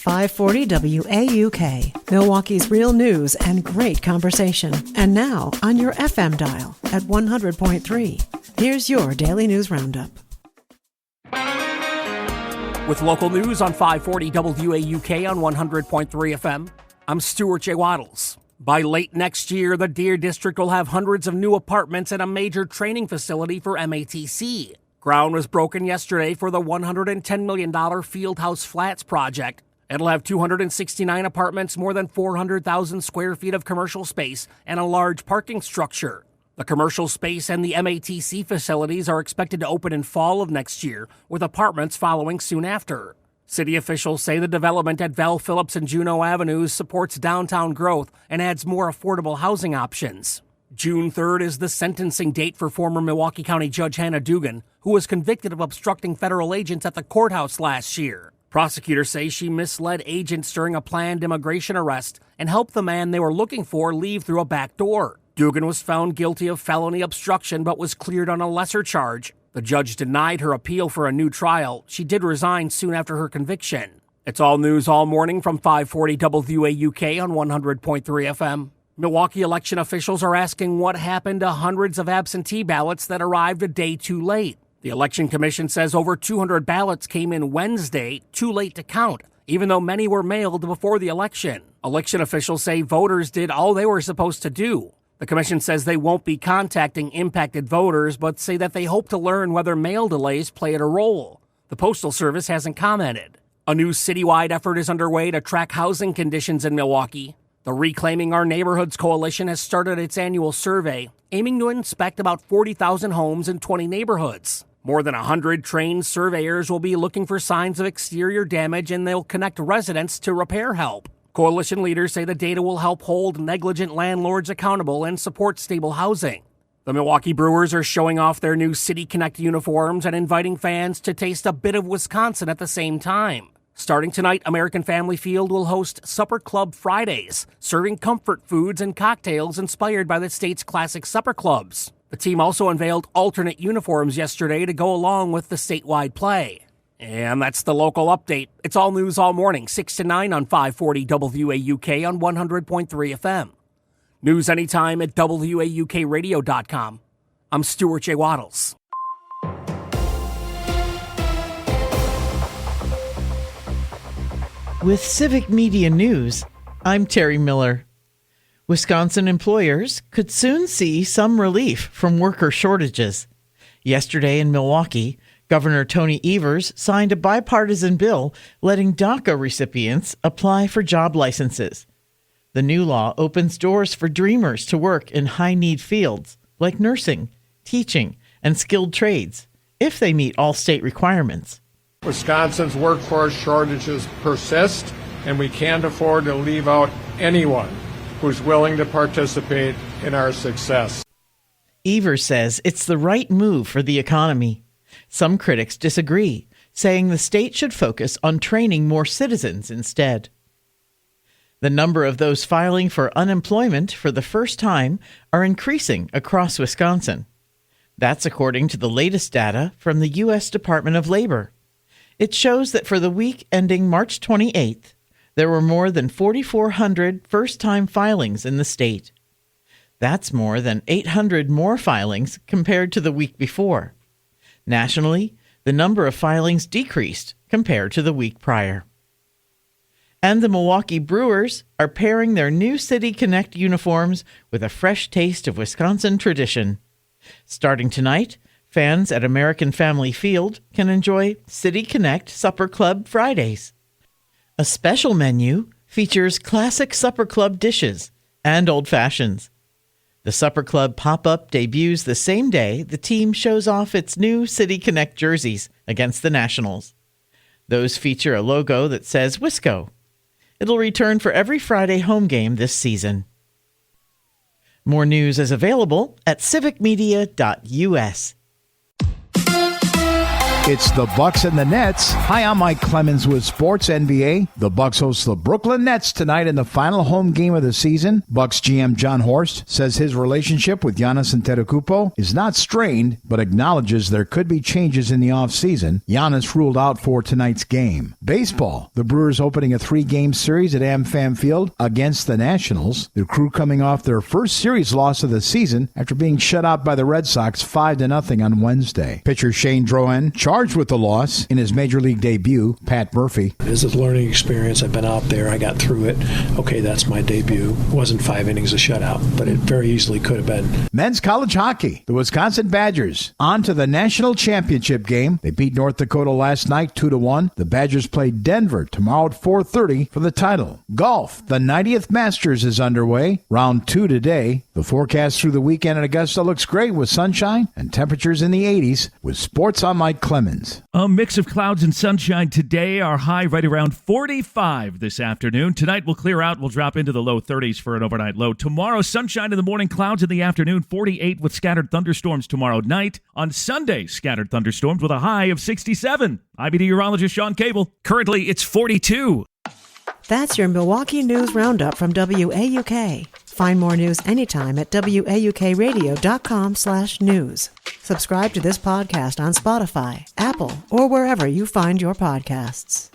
540 WAUK, Milwaukee's real news and great conversation. And now on your FM dial at 100.3. Here's your Daily News Roundup. With local news on 540 WAUK on 100.3 FM, I'm Stuart J. Waddles. By late next year, the Deer District will have hundreds of new apartments and a major training facility for MATC. Ground was broken yesterday for the $110 million Fieldhouse Flats project. It'll have 269 apartments, more than 400,000 square feet of commercial space, and a large parking structure. The commercial space and the MATC facilities are expected to open in fall of next year, with apartments following soon after. City officials say the development at Val Phillips and Juneau Avenues supports downtown growth and adds more affordable housing options. June 3rd is the sentencing date for former Milwaukee County Judge Hannah Dugan, who was convicted of obstructing federal agents at the courthouse last year. Prosecutors say she misled agents during a planned immigration arrest and helped the man they were looking for leave through a back door. Dugan was found guilty of felony obstruction but was cleared on a lesser charge. The judge denied her appeal for a new trial. She did resign soon after her conviction. It's all news all morning from 540 WAUK on 100.3 FM. Milwaukee election officials are asking what happened to hundreds of absentee ballots that arrived a day too late. The Election Commission says over 200 ballots came in Wednesday, too late to count, even though many were mailed before the election. Election officials say voters did all they were supposed to do. The commission says they won't be contacting impacted voters, but say that they hope to learn whether mail delays played a role. The Postal Service hasn't commented. A new citywide effort is underway to track housing conditions in Milwaukee. The Reclaiming Our Neighborhoods Coalition has started its annual survey, aiming to inspect about 40,000 homes in 20 neighborhoods. More than 100 trained surveyors will be looking for signs of exterior damage, and they'll connect residents to repair help. Coalition leaders say the data will help hold negligent landlords accountable and support stable housing. The Milwaukee Brewers are showing off their new City Connect uniforms and inviting fans to taste a bit of Wisconsin at the same time. Starting tonight, American Family Field will host Supper Club Fridays, serving comfort foods and cocktails inspired by the state's classic supper clubs. The team also unveiled alternate uniforms yesterday to go along with the statewide play. And that's the local update. It's all news all morning, 6 to 9 on 540 WAUK on 100.3 FM. News anytime at WAUKradio.com. I'm Stuart J. Waddles. With Civic Media News, I'm Terry Miller. Wisconsin employers could soon see some relief from worker shortages. Yesterday in Milwaukee, Governor Tony Evers signed a bipartisan bill letting DACA recipients apply for job licenses. The new law opens doors for dreamers to work in high-need fields like nursing, teaching, and skilled trades, if they meet all state requirements. Wisconsin's workforce shortages persist, and we can't afford to leave out anyone who's willing to participate in our success. Evers says it's the right move for the economy. Some critics disagree, saying the state should focus on training more citizens instead. The number of those filing for unemployment for the first time are increasing across Wisconsin. That's according to the latest data from the U.S. Department of Labor. It shows that for the week ending March 28th, there were more than 4,400 first-time filings in the state. That's more than 800 more filings compared to the week before. Nationally, the number of filings decreased compared to the week prior. And the Milwaukee Brewers are pairing their new City Connect uniforms with a fresh taste of Wisconsin tradition. Starting tonight, fans at American Family Field can enjoy City Connect Supper Club Fridays. A special menu features classic Supper Club dishes and old fashions. The Supper Club pop-up debuts the same day the team shows off its new City Connect jerseys against the Nationals. Those feature a logo that says Wisco. It'll return for every Friday home game this season. More news is available at civicmedia.us. It's the Bucks and the Nets. Hi, I'm Mike Clemens with Sports NBA. The Bucks host the Brooklyn Nets tonight in the final home game of the season. Bucks GM John Horst says his relationship with Giannis Antetokounmpo is not strained, but acknowledges there could be changes in the offseason. Giannis ruled out for tonight's game. Baseball. The Brewers opening a 3-game series at AmFam Field against the Nationals. The Crew coming off their first series loss of the season after being shut out by the Red Sox 5-0 on Wednesday. Pitcher Shane Drohan charged with the loss in his Major League debut. Pat Murphy. It's a learning experience. I've been out there. I got through it. Okay, that's my debut. It wasn't 5 innings of shutout, but it very easily could have been. Men's college hockey. The Wisconsin Badgers on to the national championship game. They beat North Dakota last night 2-1. The Badgers play Denver tomorrow at 4:30 for the title. Golf. The 90th Masters is underway. Round 2 today. The forecast through the weekend in Augusta looks great with sunshine and temperatures in the 80s. With sports, I'm Mike Clemens. A mix of clouds and sunshine today. Our high right around 45 this afternoon. Tonight we'll clear out. We'll drop into the low 30s for an overnight low. Tomorrow, sunshine in the morning, clouds in the afternoon. 48 with scattered thunderstorms tomorrow night. On Sunday, scattered thunderstorms with a high of 67. I'm meteorologist Sean Cable. Currently, it's 42. That's your Milwaukee News Roundup from WAUK. Find more news anytime at WAUKradio.com/news. Subscribe to this podcast on Spotify, Apple, or wherever you find your podcasts.